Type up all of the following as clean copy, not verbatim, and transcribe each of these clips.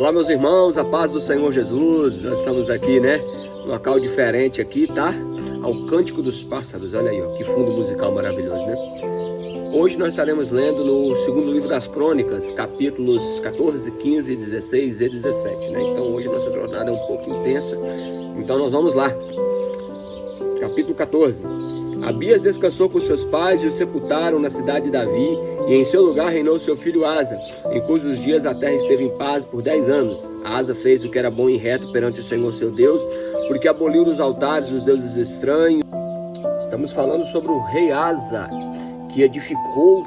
Olá, meus irmãos, a paz do Senhor Jesus. Nós estamos aqui, num local diferente aqui, tá? Ao Cântico dos Pássaros. Olha aí, ó, que fundo musical maravilhoso, né? Hoje nós estaremos lendo no segundo livro das Crônicas, capítulos 14, 15, 16 e 17, né? Então hoje nossa jornada é um pouco intensa. Então nós vamos lá. Capítulo 14. Abias descansou com seus pais e o sepultaram na cidade de Davi, e em seu lugar reinou seu filho Asa, em cujos dias a terra esteve em paz por 10 anos. Asa fez o que era bom e reto perante o Senhor seu Deus, porque aboliu dos altares os deuses estranhos. Estamos falando sobre o rei Asa, que edificou,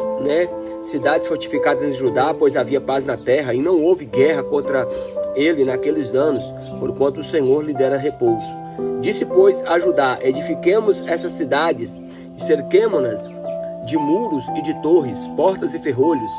cidades fortificadas em Judá, pois havia paz na terra, e não houve guerra contra ele naqueles anos, porquanto o Senhor lhe dera repouso. Disse, pois, a Judá: edifiquemos essas cidades e cerquemo-nas de muros e de torres, portas e ferrolhos,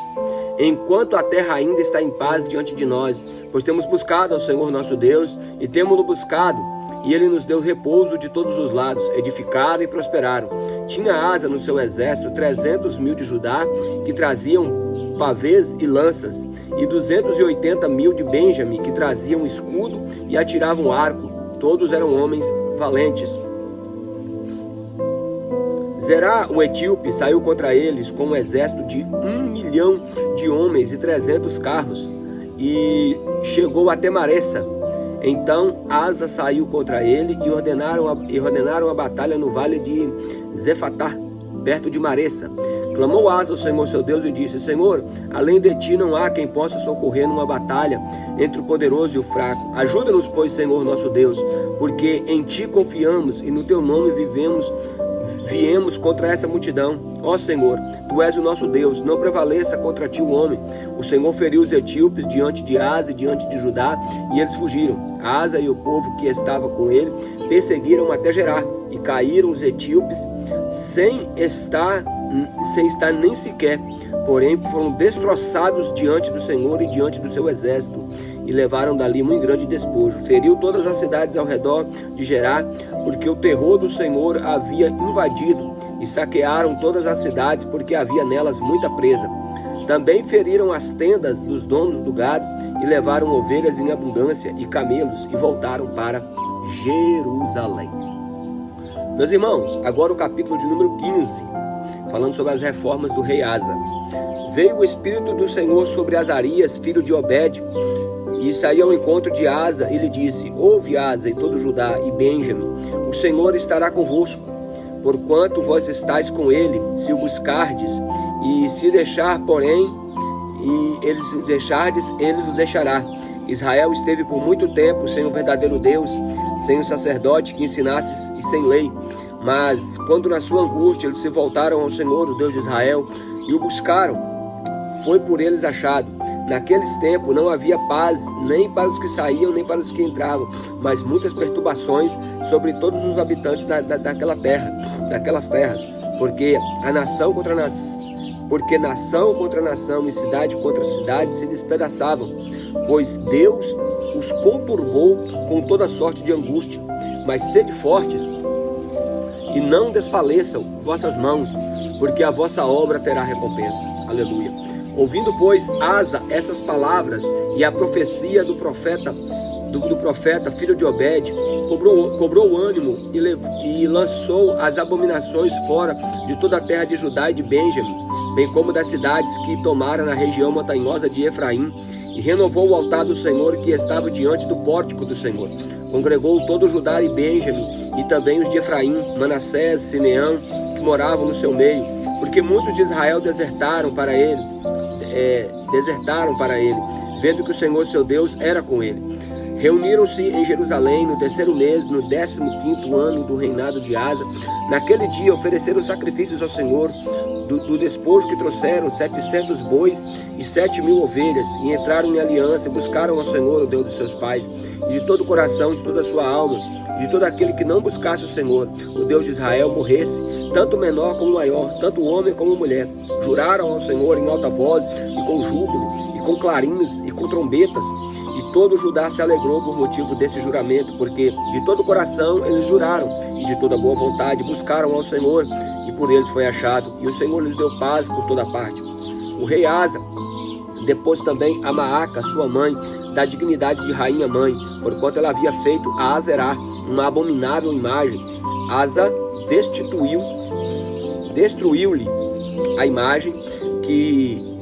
enquanto a terra ainda está em paz diante de nós, pois temos buscado ao Senhor nosso Deus, e temo-lo buscado, e ele nos deu repouso de todos os lados. Edificaram e prosperaram. Tinha Asa no seu exército 300.000 de Judá, que traziam pavês e lanças, e 280.000 de Benjamim, que traziam escudo e atiravam arco. Todos eram homens valentes. Zerá, o etíope, saiu contra eles com um exército de 1.000.000 de homens e 300 carros, e chegou até Maressa. Então Asa saiu contra ele e ordenaram a batalha no vale de Zefatá, perto de Maressa. Clamou Asa ao Senhor seu Deus e disse: Senhor, além de ti não há quem possa socorrer numa batalha entre o poderoso e o fraco. Ajuda-nos, pois, Senhor nosso Deus, porque em ti confiamos e no teu nome viemos contra essa multidão. Ó Senhor, tu és o nosso Deus, não prevaleça contra ti o homem. O Senhor feriu os etíopes diante de Asa e diante de Judá, e eles fugiram. Asa e o povo que estava com ele perseguiram até Gerá, e caíram os etíopes sem estar nem sequer, porém foram destroçados diante do Senhor e diante do seu exército, e levaram dali muito grande despojo. Feriu todas as cidades ao redor de Gerá, porque o terror do Senhor havia invadido, e saquearam todas as cidades, porque havia nelas muita presa. Também feriram as tendas dos donos do gado, e levaram ovelhas em abundância e camelos, e voltaram para Jerusalém. Meus irmãos, agora o capítulo de número 15, falando sobre as reformas do rei Asa. Veio o Espírito do Senhor sobre Azarias, filho de Obed, e saiu ao encontro de Asa e lhe disse: ouve, Asa, e todo Judá e Benjamim, o Senhor estará convosco, porquanto vós estáis com ele, se o buscardes, e se deixar, porém, e eles deixardes, ele os deixará. Israel esteve por muito tempo sem o verdadeiro Deus, sem o sacerdote que ensinasse e sem lei. Mas quando na sua angústia eles se voltaram ao Senhor, o Deus de Israel, e o buscaram, foi por eles achado. Naqueles tempos não havia paz, nem para os que saíam, nem para os que entravam, mas muitas perturbações sobre todos os habitantes daquelas terras, porque nação contra nação e cidade contra cidade se despedaçavam, pois Deus os conturbou com toda sorte de angústia. Mas sede fortes e não desfaleçam vossas mãos, porque a vossa obra terá recompensa. Aleluia. Ouvindo, pois, Asa essas palavras e a profecia do profeta filho de Obed, cobrou ânimo e lançou as abominações fora de toda a terra de Judá e de Benjamim, bem como das cidades que tomara na região montanhosa de Efraim, e renovou o altar do Senhor que estava diante do pórtico do Senhor. Congregou todo Judá e Benjamim, e também os de Efraim, Manassés, Simeão, que moravam no seu meio, porque muitos de Israel desertaram para ele, vendo que o Senhor seu Deus era com ele. Reuniram-se em Jerusalém no 3º mês, no 15º ano do reinado de Asa. Naquele dia ofereceram sacrifícios ao Senhor do despojo que trouxeram, 700 bois e 7.000 ovelhas, e entraram em aliança e buscaram ao Senhor, o Deus dos seus pais, e de todo o coração, de toda a sua alma, e de todo aquele que não buscasse o Senhor, o Deus de Israel, morresse, tanto o menor como o maior, tanto o homem como a mulher. Juraram ao Senhor em alta voz, e com júbilo, e com clarins, e com trombetas. E todo Judá se alegrou por motivo desse juramento, porque de todo o coração eles juraram, e de toda boa vontade buscaram ao Senhor, e por eles foi achado, e o Senhor lhes deu paz por toda parte. O rei Asa Depois também a Maaca, sua mãe, da dignidade de rainha mãe, porquanto ela havia feito a Azerá, uma abominável imagem. Asa destruiu-lhe a imagem que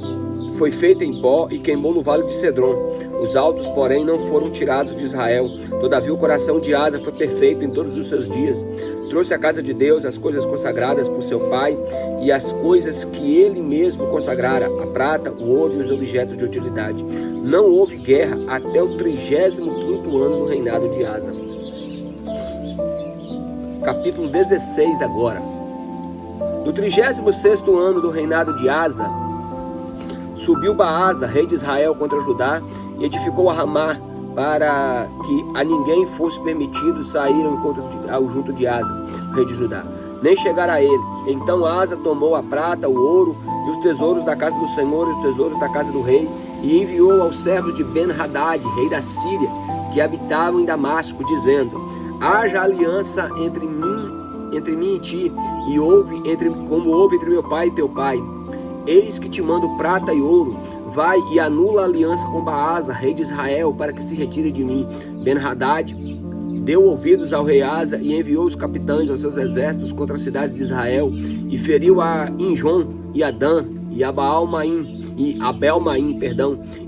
foi feita em pó e queimou no vale de Cedron. Os altos, porém, não foram tirados de Israel. Todavia o coração de Asa foi perfeito em todos os seus dias. Trouxe à casa de Deus as coisas consagradas por seu pai e as coisas que ele mesmo consagrara, a prata, o ouro e os objetos de utilidade. Não houve guerra até o 35º ano do reinado de Asa. Capítulo 16 agora. No 36º ano do reinado de Asa, subiu Baasa, rei de Israel, contra Judá, e edificou a Ramá, para que a ninguém fosse permitido sair ao junto de Asa, rei de Judá, nem chegar a ele. Então Asa tomou a prata, o ouro e os tesouros da casa do Senhor e os tesouros da casa do rei, e enviou aos servos de Ben-Hadad, rei da Síria, que habitavam em Damasco, dizendo: haja aliança entre mim e ti, e como houve entre meu pai e teu pai. Eis que te mando prata e ouro. Vai e anula a aliança com Baasa, rei de Israel, para que se retire de mim. Ben-Hadad deu ouvidos ao rei Asa e enviou os capitães aos seus exércitos contra as cidades de Israel, e feriu a Injon e a Dan e a Abel-Maim,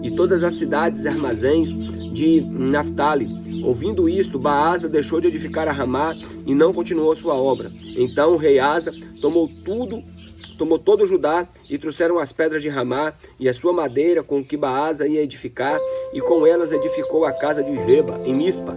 e todas as cidades e armazéns de Naphtali. Ouvindo isto, Baasa deixou de edificar a Ramá e não continuou sua obra. Então o rei Asa tomou todo o Judá, e trouxeram as pedras de Ramá e a sua madeira com que Baasa ia edificar, e com elas edificou a casa de Geba, em Mispa.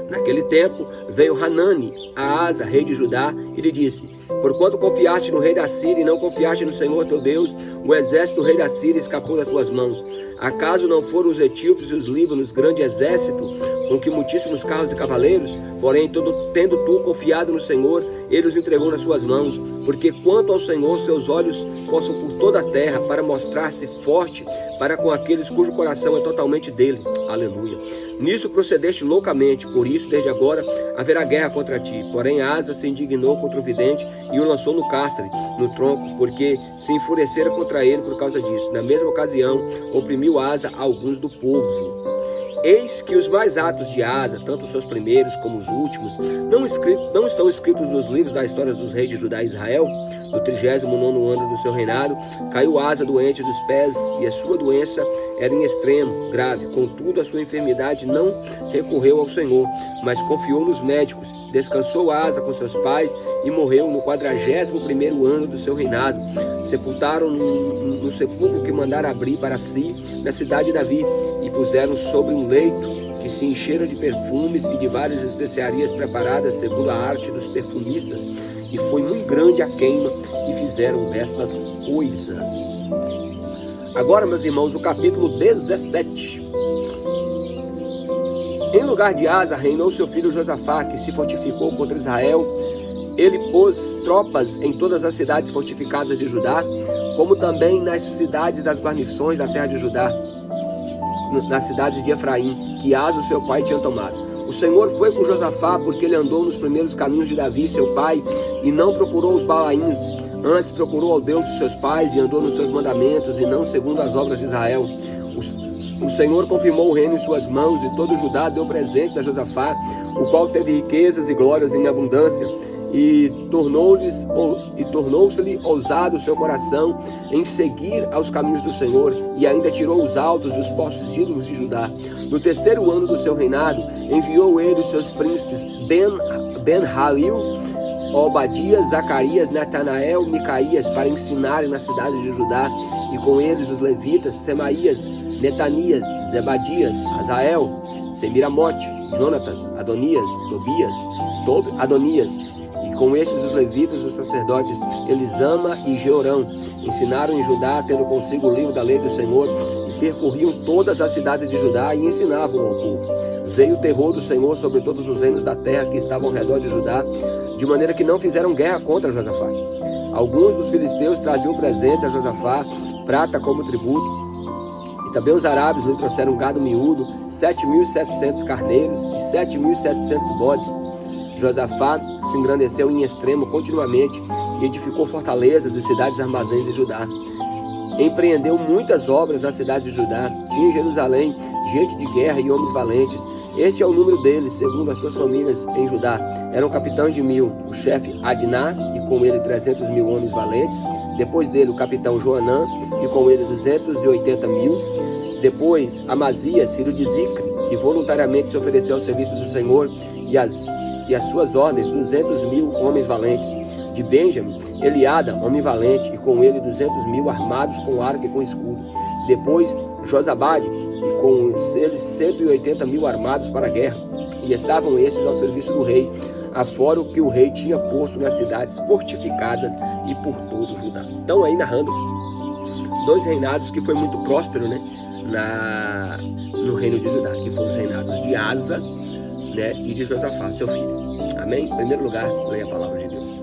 Naquele tempo veio Hanani a Asa, rei de Judá, e lhe disse: porquanto confiaste no rei da Síria e não confiaste no Senhor teu Deus, o exército do rei da Síria escapou das tuas mãos. Acaso não foram os etíopes e os líbanos grande exército, com que muitíssimos carros e cavaleiros? Porém, tendo tu confiado no Senhor, ele os entregou nas suas mãos. Porque quanto ao Senhor, seus olhos possam por toda a terra, para mostrar-se forte para com aqueles cujo coração é totalmente dele. Aleluia. Nisso procedeste loucamente, por isso desde agora haverá guerra contra ti. Porém Asa se indignou contra o vidente e o lançou no cárcere, no tronco, porque se enfurecera contra ele por causa disso. Na mesma ocasião oprimiu Asa alguns do povo. Eis que os mais atos de Asa, tanto os seus primeiros como os últimos, não estão escritos nos livros da história dos reis de Judá e Israel. No 39º ano do seu reinado, caiu Asa doente dos pés, e a sua doença era em extremo, grave. Contudo, a sua enfermidade não recorreu ao Senhor, mas confiou nos médicos. Descansou Asa com seus pais e morreu no 41º ano do seu reinado. Sepultaram no sepulcro que mandara abrir para si na cidade de Davi, e puseram sobre um leito que se encheram de perfumes e de várias especiarias preparadas segundo a arte dos perfumistas, e foi muito grande a queima que fizeram destas coisas. Agora, meus irmãos, o capítulo 17. Em lugar de Asa, reinou seu filho Josafá, que se fortificou contra Israel. Ele pôs tropas em todas as cidades fortificadas de Judá, como também nas cidades das guarnições da terra de Judá, nas cidades de Efraim, que Asa, seu pai, tinha tomado. O Senhor foi com Josafá, porque ele andou nos primeiros caminhos de Davi, seu pai, e não procurou os Balaíns. Antes procurou ao Deus dos seus pais e andou nos seus mandamentos, e não segundo as obras de Israel. O Senhor confirmou o reino em suas mãos, e todo Judá deu presentes a Josafá, o qual teve riquezas e glórias em abundância. E tornou-se-lhe ousado o seu coração em seguir aos caminhos do Senhor, e ainda tirou os altos e os postos ídolos de Judá. No 3º ano do seu reinado, enviou ele os seus príncipes Ben-Halil, Obadias, Zacarias, Natanael, Micaías, para ensinarem nas cidades de Judá, e com eles os levitas, Semaías, Netanias, Zebadias, Azael, Semiramote, Jonatas, Adonias, Adonias, e com estes os levitas, os sacerdotes Elisama e Jeorão, ensinaram em Judá, tendo consigo o livro da lei do Senhor, e percorriam todas as cidades de Judá e ensinavam ao povo. Veio o terror do Senhor sobre todos os reinos da terra que estavam ao redor de Judá, de maneira que não fizeram guerra contra Josafá. Alguns dos filisteus traziam presentes a Josafá, prata como tributo, e também os arábios lhe trouxeram gado miúdo, 7.700 carneiros e 7.700 bodes. Josafá se engrandeceu em extremo continuamente e edificou fortalezas e cidades armazéns em Judá. empreendeu muitas obras na cidade de Judá. Tinha em Jerusalém gente de guerra e homens valentes. Este é o número deles, segundo as suas famílias em Judá. Eram capitães de 1000, o chefe Adná, e com ele 300.000 homens valentes. Depois dele, o capitão Joanã, e com ele 280.000. Depois, Amazias, filho de Zicre, que voluntariamente se ofereceu ao serviço do Senhor, e as suas ordens, 200.000 homens valentes. De Benjamim, Eliada, homem valente, e com ele 200.000 armados com arco e com escudo. Depois, Josabade, e com eles 180.000 armados para a guerra. E estavam esses ao serviço do rei, afora o que o rei tinha posto nas cidades fortificadas e por todo o Judá. Então aí narrando 2 reinados que foi muito próspero, né, no reino de Judá, que foram os reinados de Asa, né, e de Josafá, seu filho. Amém? Em primeiro lugar, leia a palavra de Deus.